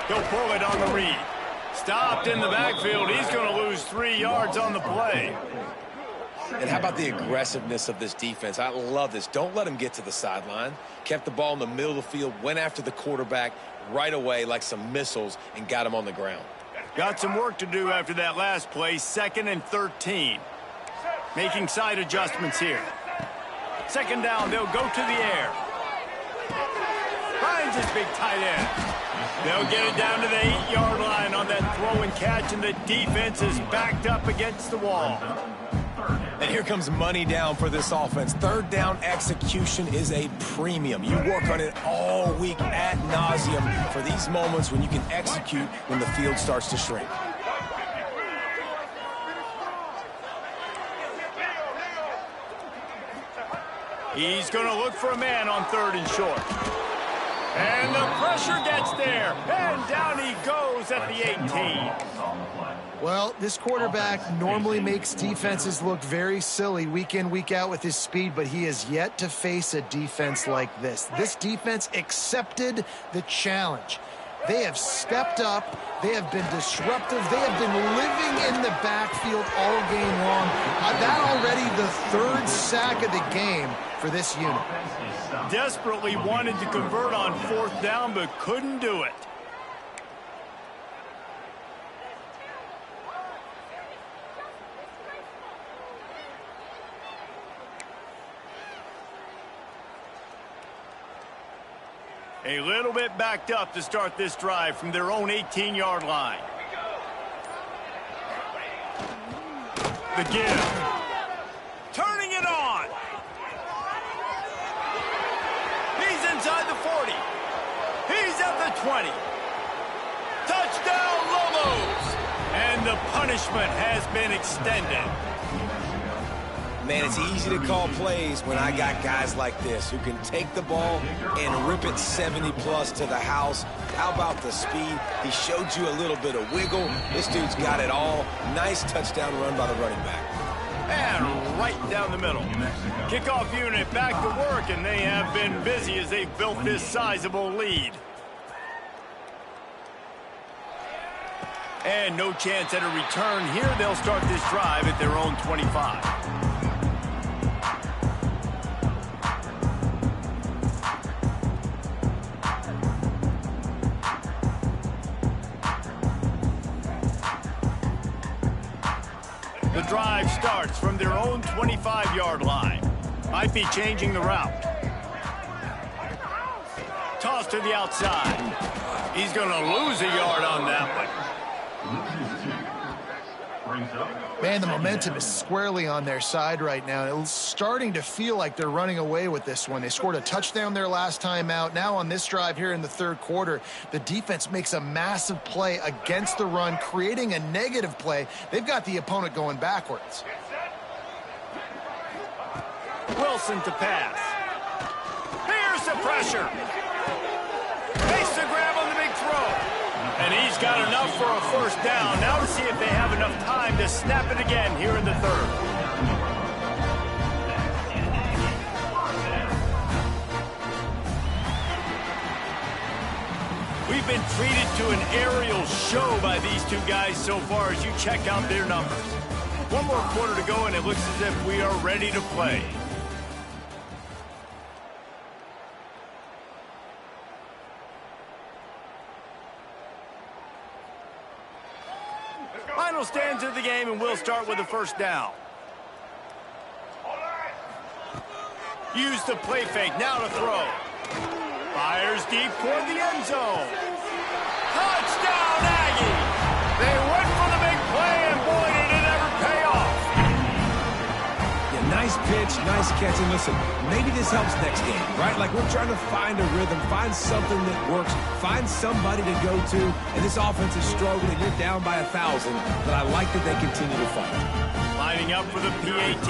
He'll pull it on the read. Stopped in the backfield. He's going to lose 3 yards on the play. And how about the aggressiveness of this defense? I love this. Don't let him get to the sideline. Kept the ball in the middle of the field, went after the quarterback right away like some missiles, and got him on the ground. Got some work to do after that last play, 2nd and 13. Making side adjustments here. 2nd down, they'll go to the air. Finds his big tight end. They'll get it down to the 8-yard line on that throw and catch, and the defense is backed up against the wall. And here comes money down for this offense. 3rd down execution is a premium. You work on it all week ad nauseum for these moments when you can execute when the field starts to shrink. He's going to look for a man on 3rd and short. And the pressure gets there. And down he goes at the 18. Well, this quarterback normally makes defenses look very silly week in, week out with his speed, but he has yet to face a defense like this. This defense accepted the challenge. They have stepped up. They have been disruptive. They have been living in the backfield all game long. That already the 3rd sack of the game for this unit. Desperately wanted to convert on 4th down, but couldn't do it. A little bit backed up to start this drive from their own 18-yard line. The give. Turning it on. He's inside the 40. He's at the 20. Touchdown, Lobos! And the punishment has been extended. Man, it's easy to call plays when I got guys like this who can take the ball and rip it 70-plus to the house. How about the speed? He showed you a little bit of wiggle. This dude's got it all. Nice touchdown run by the running back. And right down the middle. Kickoff unit back to work, and they have been busy as they've built this sizable lead. And no chance at a return here. They'll start this drive at their own 25. The drive starts from their own 25-yard line. Might be changing the route. Toss to the outside. He's going to lose a yard on that one. Brings up. Man, the momentum is squarely on their side right now. It's starting to feel like they're running away with this one. They scored a touchdown their last time out. Now on this drive here in the third quarter, the defense makes a massive play against the run, creating a negative play. They've got the opponent going backwards. Wilson to pass. Here's the pressure. Makes the grab on the big throw. And he's got enough for a first down. Now to see if they have enough time to snap it again here in the third. We've been treated to an aerial show by these two guys so far as you check out their numbers. One more quarter to go, and it looks as if we are ready to play. Final stands of the game, and we'll start with a first down. Use the play fake, now to throw. Fires deep toward the end zone. Touchdown, Aggie! They went for the big play, and boy, did it ever pay off. Yeah, nice pitch, nice catch. And listen, maybe this helps next game, right? Like we're trying to find a rhythm, find something that works, find somebody to go to. And this offense is struggling. You're down by 1,000, but I like that they continue to fight. Lining up for the PAT.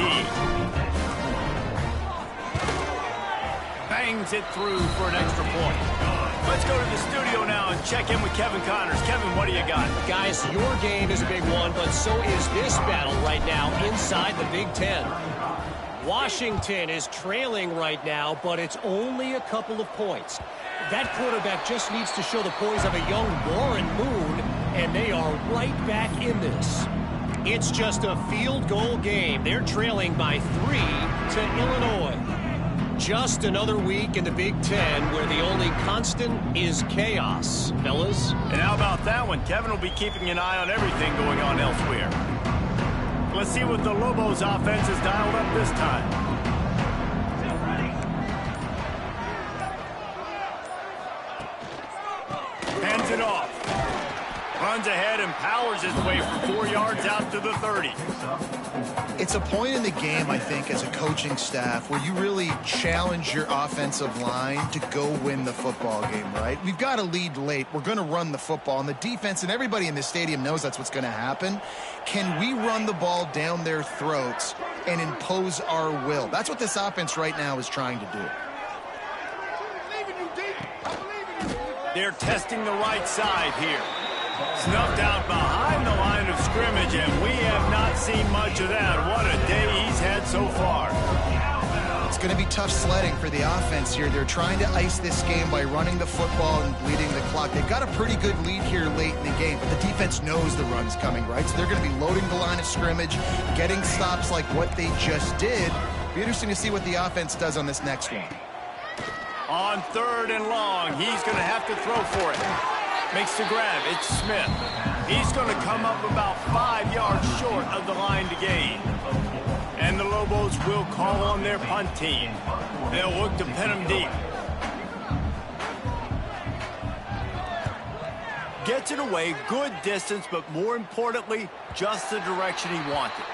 Bangs it through for an extra point. Let's go to the studio now and check in with Kevin Connors. Kevin, what do you got? Guys, your game is a big one, but so is this battle right now inside the Big Ten. Washington is trailing right now, but it's only a couple of points. That quarterback just needs to show the poise of a young Warren Moon, and they are right back in this. It's just a field goal game. They're trailing by 3 to Illinois. Just another week in the Big Ten where the only constant is chaos, fellas. And how about that one? Kevin will be keeping an eye on everything going on elsewhere. Let's see what the Lobos offense has dialed up this time. Hands it off. Runs ahead and powers his way for 4 yards out to the 30. It's a point in the game, I think, as a coaching staff where you really challenge your offensive line to go win the football game, right? We've got a lead late. We're going to run the football. And the defense and everybody in this stadium knows that's what's going to happen. Can we run the ball down their throats and impose our will? That's what this offense right now is trying to do. They're testing the right side here. Snuffed out behind the line of scrimmage, and we have not seen much of that. What a day he's had so far. It's going to be tough sledding for the offense here. They're trying to ice this game by running the football and bleeding the clock. They've got a pretty good lead here late in the game, but the defense knows the run's coming, right? So they're going to be loading the line of scrimmage, getting stops like what they just did. Be interesting to see what the offense does on this next one. On 3rd and long, he's going to have to throw for it. Makes the grab. It's Smith. He's going to come up about 5 yards short of the line to gain. And the Lobos will call on their punt team. They'll look to pin him deep. Gets it away, good distance, but more importantly, just the direction he wanted.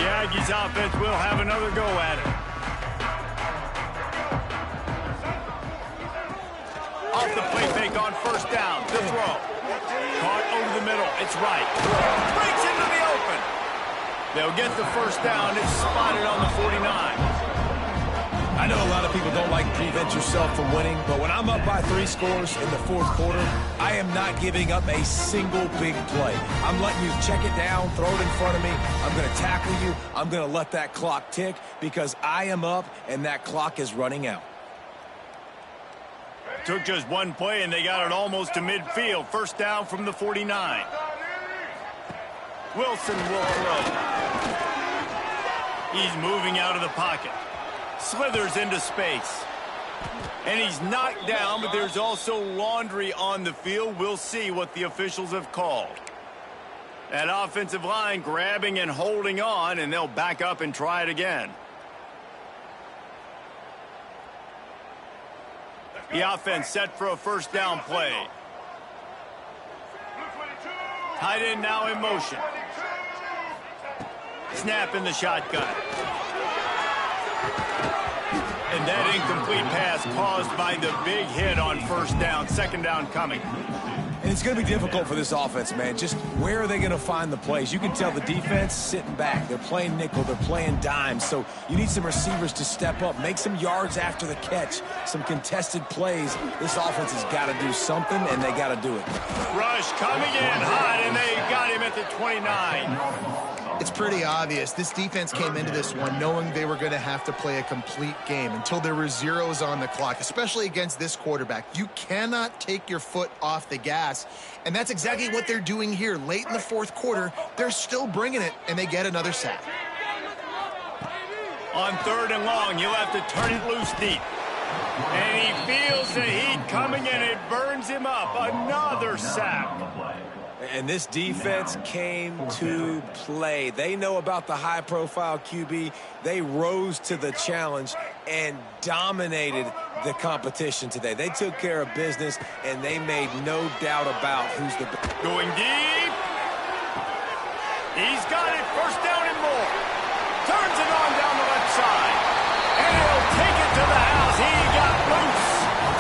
The Aggies offense will have another go at it. Off the play fake on first down. The throw. Caught over the middle. It's right. Breaks into the open. They'll get the first down. It's spotted on the 49. I know a lot of people don't like to prevent yourself from winning, but when I'm up by 3 scores in the 4th quarter, I am not giving up a single big play. I'm letting you check it down, throw it in front of me. I'm going to tackle you. I'm going to let that clock tick because I am up and that clock is running out. Took just one play, and they got it almost to midfield. First down from the 49. Wilson will throw. He's moving out of the pocket. Slithers into space. And he's knocked down, but there's also laundry on the field. We'll see what the officials have called. That offensive line grabbing and holding on, and they'll back up and try it again. The offense set for a first down play. Tight end now in motion. Snap in the shotgun. And that incomplete pass caused by the big hit on first down. Second down coming. And it's going to be difficult for this offense, man. Just where are they going to find the plays? You can tell the defense sitting back. They're playing nickel. They're playing dime. So you need some receivers to step up, make some yards after the catch, some contested plays. This offense has got to do something, and they got to do it. Rush coming in hot, and they got him at the 29. It's pretty obvious. This defense came into this one knowing they were going to have to play a complete game until there were zeros on the clock, especially against this quarterback. You cannot take your foot off the gas, and that's exactly what they're doing here. Late in the fourth quarter, they're still bringing it, and they get another sack. On third and long, you'll have to turn it loose deep. And he feels the heat coming, and it burns him up. Another sack. And this defense came to play. They know about the high-profile QB. They rose to the challenge and dominated the competition today. They took care of business, and they made no doubt about who's the best. Going deep. He's got it. First down and more. Turns it on down the left side. And he'll take it to the house. He got loose.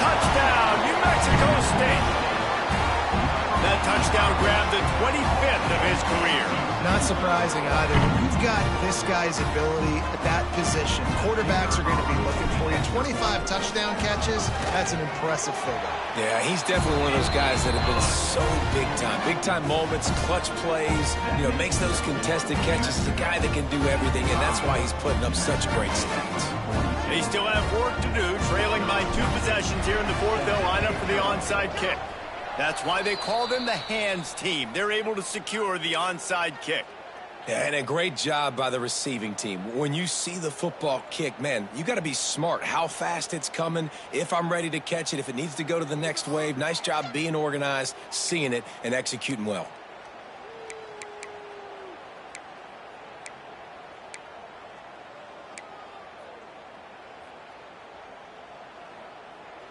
Touchdown, New Mexico State. That touchdown grabbed the 25th of his career. Not surprising either. When you've got this guy's ability at that position, quarterbacks are going to be looking for you. 25 touchdown catches, that's an impressive figure. Yeah, he's definitely one of those guys that have been so big time. Big time moments, clutch plays, makes those contested catches. He's a guy that can do everything, and that's why he's putting up such great stats. They still have work to do, trailing by 2 possessions here in the fourth. They'll line up for the onside kick. That's why they call them the hands team. They're able to secure the onside kick. Yeah, and a great job by the receiving team. When you see the football kick, man, you got to be smart. How fast it's coming, if I'm ready to catch it, if it needs to go to the next wave. Nice job being organized, seeing it, and executing well.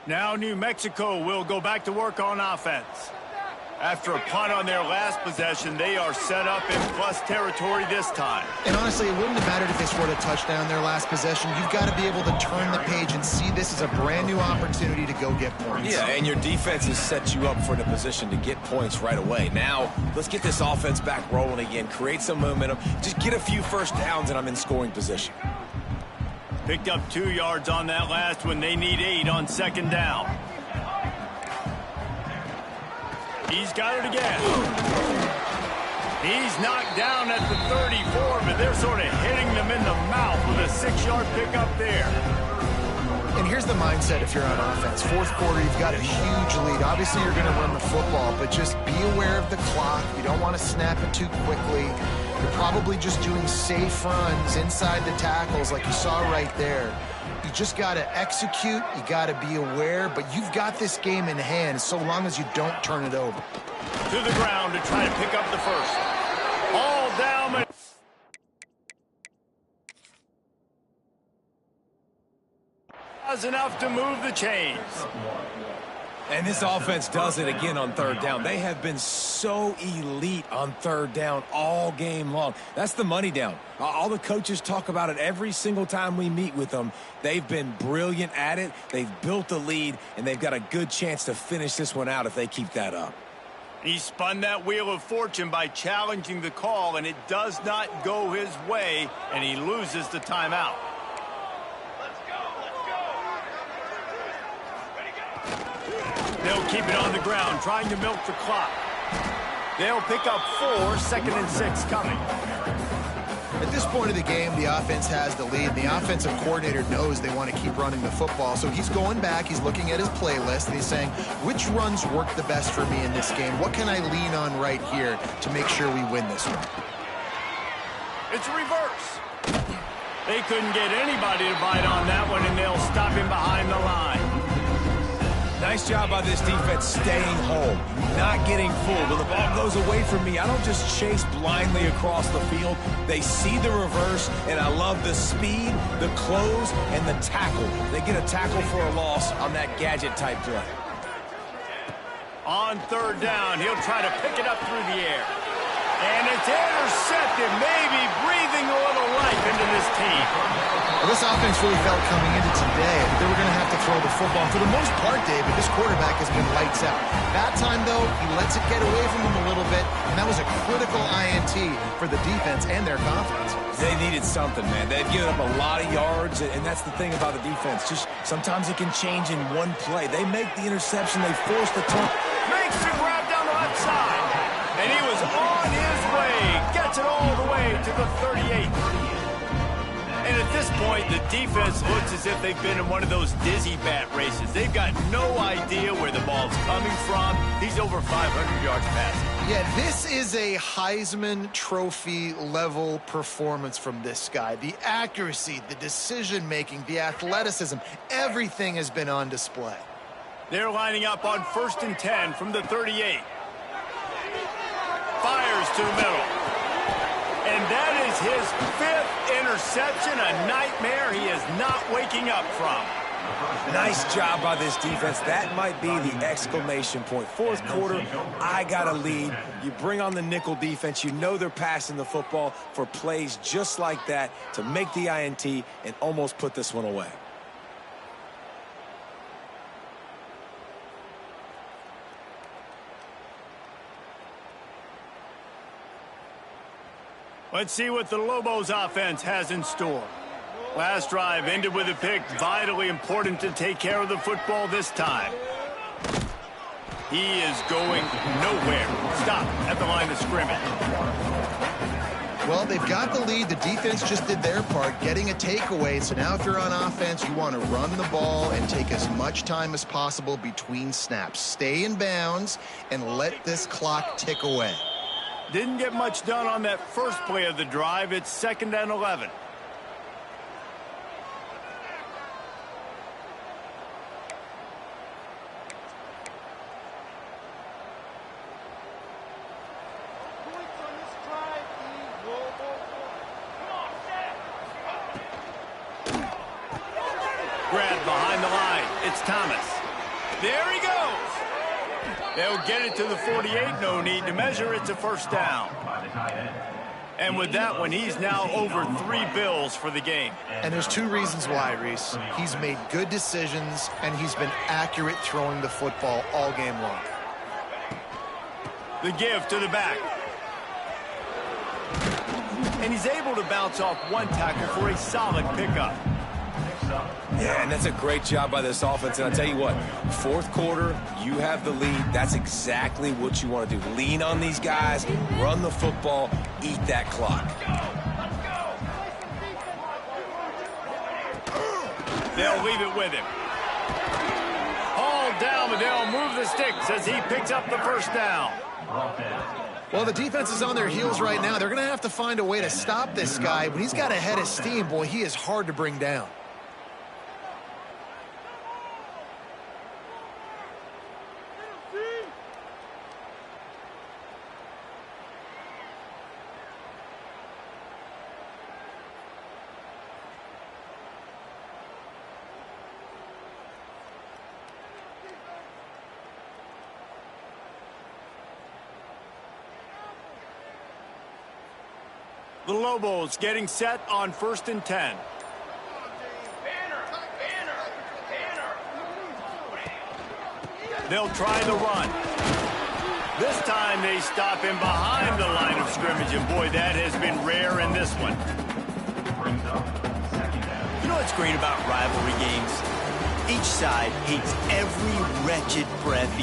Now New Mexico will go back to work on offense. After a punt on their last possession, they are set up in plus territory this time. And honestly, it wouldn't have mattered if they scored a touchdown their last possession. You've got to be able to turn the page and see this as a brand new opportunity to go get points. Yeah, and your defense has set you up for the position to get points right away. Now, let's get this offense back rolling again, create some momentum, just get a few first downs, and I'm in scoring position. Picked up 2 yards on that last one. They need 8 on second down. He's got it again. He's knocked down at the 34, but they're sort of hitting them in the mouth with a 6-yard pickup there. And here's the mindset if you're on offense. Fourth quarter, you've got a huge lead. Obviously, you're going to run the football, but just be aware of the clock. You don't want to snap it too quickly. You're probably just doing safe runs inside the tackles like you saw right there. You just got to execute. You got to be aware, but you've got this game in hand so long as you don't turn it over. To the ground to try to pick up the first. All down. Was enough to move the chains. And this offense does it again on third down. They have been so elite on third down all game long. That's the money down. All the coaches talk about it every single time we meet with them. They've been brilliant at it. They've built the lead, and they've got a good chance to finish this one out if they keep that up. He spun that wheel of fortune by challenging the call, and it does not go his way, and he loses the timeout. They'll keep it on the ground, trying to milk the clock. They'll pick up 4, 2nd and 6 coming. At this point of the game, the offense has the lead. The offensive coordinator knows they want to keep running the football. So he's going back, he's looking at his playlist, and he's saying, which runs work the best for me in this game? What can I lean on right here to make sure we win this one? It's a reverse. They couldn't get anybody to bite on that one, and they'll stop him behind the line. Nice job by this defense staying home, not getting fooled. When the ball goes away from me, I don't just chase blindly across the field. They see the reverse, and I love the speed, the close, and the tackle. They get a tackle for a loss on that gadget-type play. On third down, he'll try to pick it up through the air. And it's intercepted, maybe breathing a little life into this team. Well, this offense really felt coming into today they were going to have to throw the football. For the most part, David, this quarterback has been lights out. That time, though, he lets it get away from him a little bit, and that was a critical INT for the defense and their confidence. They needed something, man. They've given up a lot of yards, and that's the thing about the defense. Just sometimes it can change in one play. They make the interception. They force the turn. Makes the grab down the left side. And he was on his way. Gets it all the way to the 38. And at this point, the defense looks as if they've been in one of those dizzy bat races. They've got no idea where the ball's coming from. He's over 500 yards passing. Yeah, this is a Heisman Trophy level performance from this guy. The accuracy, the decision-making, the athleticism, everything has been on display. They're lining up on 1st and 10 from the 38. Fires to the middle. And that is his 5th interception, a nightmare he is not waking up from. Nice job by this defense. That might be the exclamation point. Fourth quarter, I got a lead. You bring on the nickel defense. You know they're passing the football for plays just like that to make the INT and almost put this one away. Let's see what the Lobos offense has in store. Last drive ended with a pick. Vitally important to take care of the football this time. He is going nowhere. Stop at the line of scrimmage. Well, they've got the lead. The defense just did their part, getting a takeaway. So now if you're on offense, you want to run the ball and take as much time as possible between snaps. Stay in bounds and let this clock tick away. Didn't get much done on that first play of the drive. It's 2nd and 11. Grab behind the line. It's Thomas. There he goes. They'll get it to the 48. No need to measure. It's a 1st down. And with that one, he's now over 3 bills for the game. And there's 2 reasons why, Reese. He's made good decisions, and he's been accurate throwing the football all game long. The give to the back. And he's able to bounce off one tackle for a solid pickup. Yeah, and that's a great job by this offense. And I'll tell you what, fourth quarter, you have the lead. That's exactly what you want to do. Lean on these guys, run the football, eat that clock. They'll leave it with him. Hauled down, but they'll move the sticks as he picks up the 1st down. Well, the defense is on their heels right now. They're going to have to find a way to stop this guy. When he's got a head of steam, boy, he is hard to bring down. The Lobos getting set on 1st and 10. They'll try the run. This time they stop him behind the line of scrimmage, and boy, that has been rare in this one. You know what's great about rivalry games? Each side hates every wretched breath the